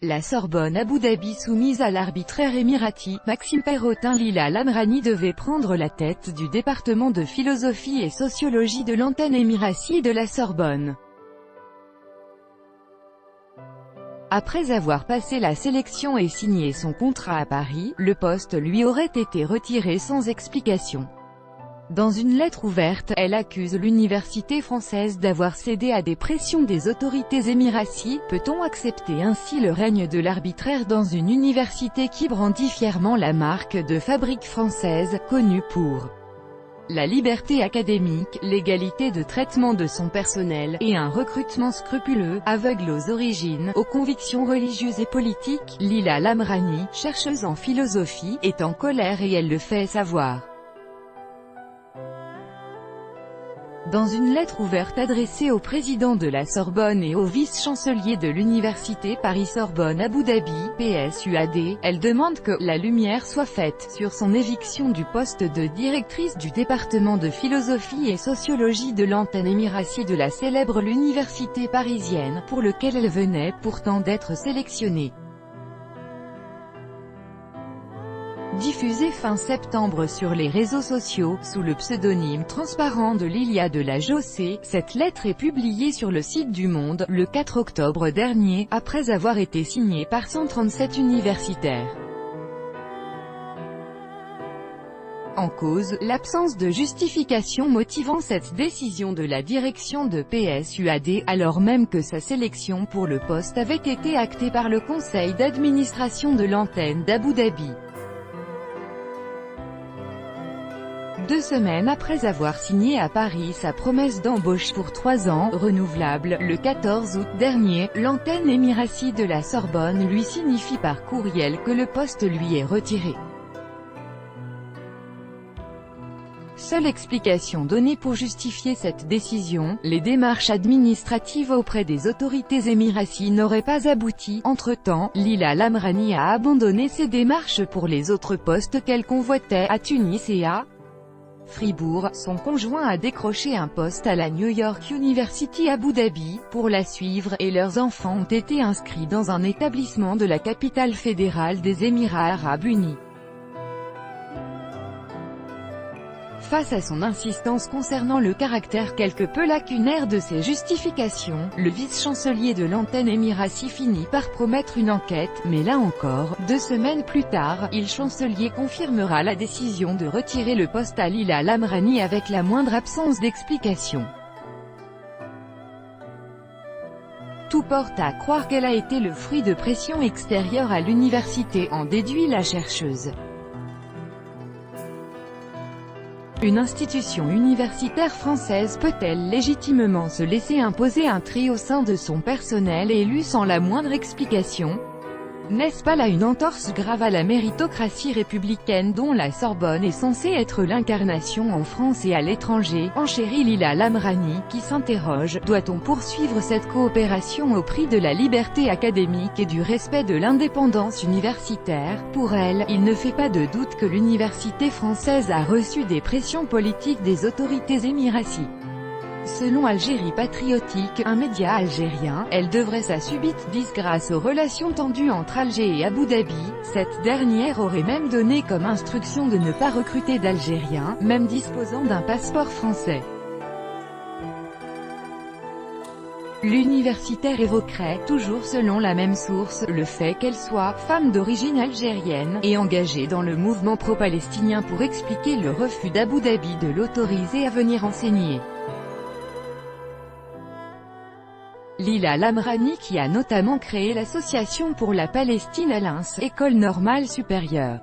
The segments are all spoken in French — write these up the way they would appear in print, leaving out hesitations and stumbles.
La Sorbonne Abu Dhabi soumise à l'arbitraire émirati, Maxime Perrotin. Lila Lamrani devait prendre la tête du département de philosophie et sociologie de l'antenne émirati de la Sorbonne. Après avoir passé la sélection et signé son contrat à Paris, le poste lui aurait été retiré sans explication. Dans une lettre ouverte, elle accuse l'université française d'avoir cédé à des pressions des autorités émiraties. Peut-on accepter ainsi le règne de l'arbitraire dans une université qui brandit fièrement la marque de fabrique française, connue pour la liberté académique, l'égalité de traitement de son personnel, et un recrutement scrupuleux, aveugle aux origines, aux convictions religieuses et politiques? Lila Lamrani, chercheuse en philosophie, est en colère et elle le fait savoir. Dans une lettre ouverte adressée au président de la Sorbonne et au vice-chancelier de l'université Paris-Sorbonne Abu Dhabi, PSUAD, elle demande que la lumière soit faite sur son éviction du poste de directrice du département de philosophie et sociologie de l'antenne émirati de la célèbre l'université parisienne, pour lequel elle venait pourtant d'être sélectionnée. Diffusée fin septembre sur les réseaux sociaux, sous le pseudonyme transparent de Lilia de la José, cette lettre est publiée sur le site du Monde, le 4 octobre dernier, après avoir été signée par 137 universitaires. En cause, l'absence de justification motivant cette décision de la direction de PSUAD, alors même que sa sélection pour le poste avait été actée par le conseil d'administration de l'antenne d'Abu Dhabi. 2 semaines après avoir signé à Paris sa promesse d'embauche pour 3 ans, renouvelable, le 14 août dernier, l'antenne émirati de la Sorbonne lui signifie par courriel que le poste lui est retiré. Seule explication donnée pour justifier cette décision, les démarches administratives auprès des autorités émiraties n'auraient pas abouti. Entre-temps, Lila Lamrani a abandonné ses démarches pour les autres postes qu'elle convoitait, à Tunis et à Fribourg. Son conjoint a décroché un poste à la New York University Abu Dhabi, pour la suivre, et leurs enfants ont été inscrits dans un établissement de la capitale fédérale des Émirats arabes unis. Face à son insistance concernant le caractère quelque peu lacunaire de ses justifications, le vice-chancelier de l'antenne émirati finit par promettre une enquête, mais là encore, 2 semaines plus tard, le chancelier confirmera la décision de retirer le poste à Lila Lamrani avec la moindre absence d'explication. Tout porte à croire qu'elle a été le fruit de pressions extérieures à l'université, en déduit la chercheuse. Une institution universitaire française peut-elle légitimement se laisser imposer un tri au sein de son personnel élu sans la moindre explication? N'est-ce pas là une entorse grave à la méritocratie républicaine dont la Sorbonne est censée être l'incarnation en France et à l'étranger? Enchérit Lila Lamrani, qui s'interroge, doit-on poursuivre cette coopération au prix de la liberté académique et du respect de l'indépendance universitaire? Pour elle, il ne fait pas de doute que l'université française a reçu des pressions politiques des autorités émiraties. Selon Algérie Patriotique, un média algérien, elle devrait sa subite disgrâce aux relations tendues entre Alger et Abu Dhabi. Cette dernière aurait même donné comme instruction de ne pas recruter d'Algériens, même disposant d'un passeport français. L'universitaire évoquerait, toujours selon la même source, le fait qu'elle soit femme d'origine algérienne, et engagée dans le mouvement pro-palestinien pour expliquer le refus d'Abu Dhabi de l'autoriser à venir enseigner. Lila Lamrani, qui a notamment créé l'Association pour la Palestine à l'INS, École normale supérieure.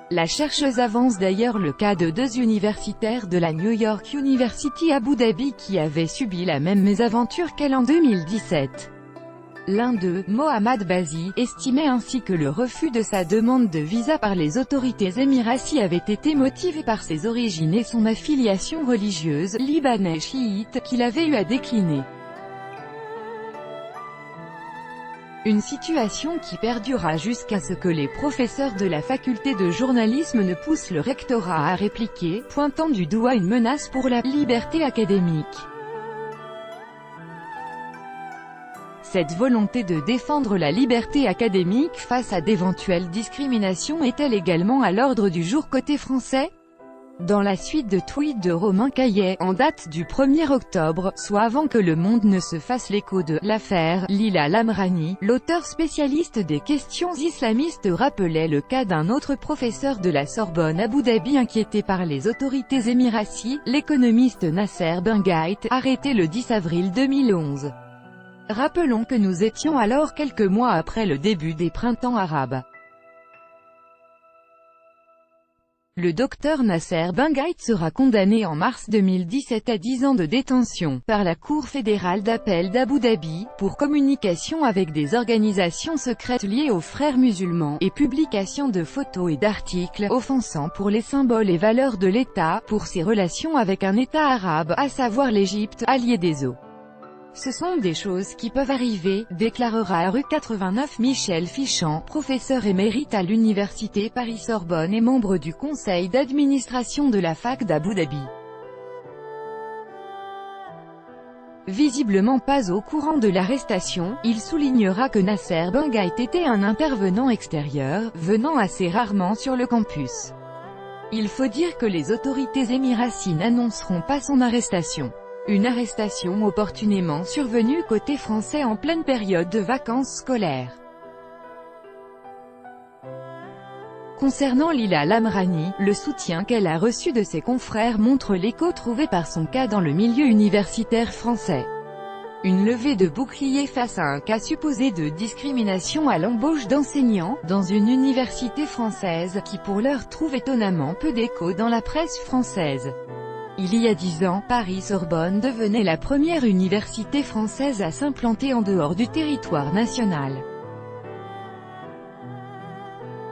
La chercheuse avance d'ailleurs le cas de 2 universitaires de la New York University Abu Dhabi qui avaient subi la même mésaventure qu'elle en 2017. L'un d'eux, Mohamed Bazi, estimait ainsi que le refus de sa demande de visa par les autorités émiraties avait été motivé par ses origines et son affiliation religieuse, libanais chiite, qu'il avait eu à décliner. Une situation qui perdura jusqu'à ce que les professeurs de la faculté de journalisme ne poussent le rectorat à répliquer, pointant du doigt une menace pour la liberté académique. Cette volonté de défendre la liberté académique face à d'éventuelles discriminations est-elle également à l'ordre du jour côté français? Dans la suite de tweets de Romain Caillet, en date du 1er octobre, soit avant que le monde ne se fasse l'écho de « l'affaire Lila Lamrani », l'auteur spécialiste des questions islamistes rappelait le cas d'un autre professeur de la Sorbonne Abu Dhabi inquiété par les autorités émiraties, l'économiste Nasser Benghait, arrêté le 10 avril 2011. Rappelons que nous étions alors quelques mois après le début des printemps arabes. Le docteur Nasser Benghait sera condamné en mars 2017 à 10 ans de détention, par la Cour fédérale d'appel d'Abu Dhabi, pour communication avec des organisations secrètes liées aux frères musulmans, et publication de photos et d'articles offensant pour les symboles et valeurs de l'État, pour ses relations avec un État arabe, à savoir l'Égypte, allié des eaux. Ce sont des choses qui peuvent arriver, déclarera rue 89 Michel Fichamp, professeur émérite à l'université Paris-Sorbonne et membre du conseil d'administration de la fac d'Abu Dhabi. Visiblement pas au courant de l'arrestation, il soulignera que Nasser Benghait était un intervenant extérieur, venant assez rarement sur le campus. Il faut dire que les autorités émiraties n'annonceront pas son arrestation. Une arrestation opportunément survenue côté français en pleine période de vacances scolaires. Concernant Lila Lamrani, le soutien qu'elle a reçu de ses confrères montre l'écho trouvé par son cas dans le milieu universitaire français. Une levée de bouclier face à un cas supposé de discrimination à l'embauche d'enseignants, dans une université française, qui pour l'heure trouve étonnamment peu d'écho dans la presse française. Il y a 10 ans, Paris-Sorbonne devenait la première université française à s'implanter en dehors du territoire national.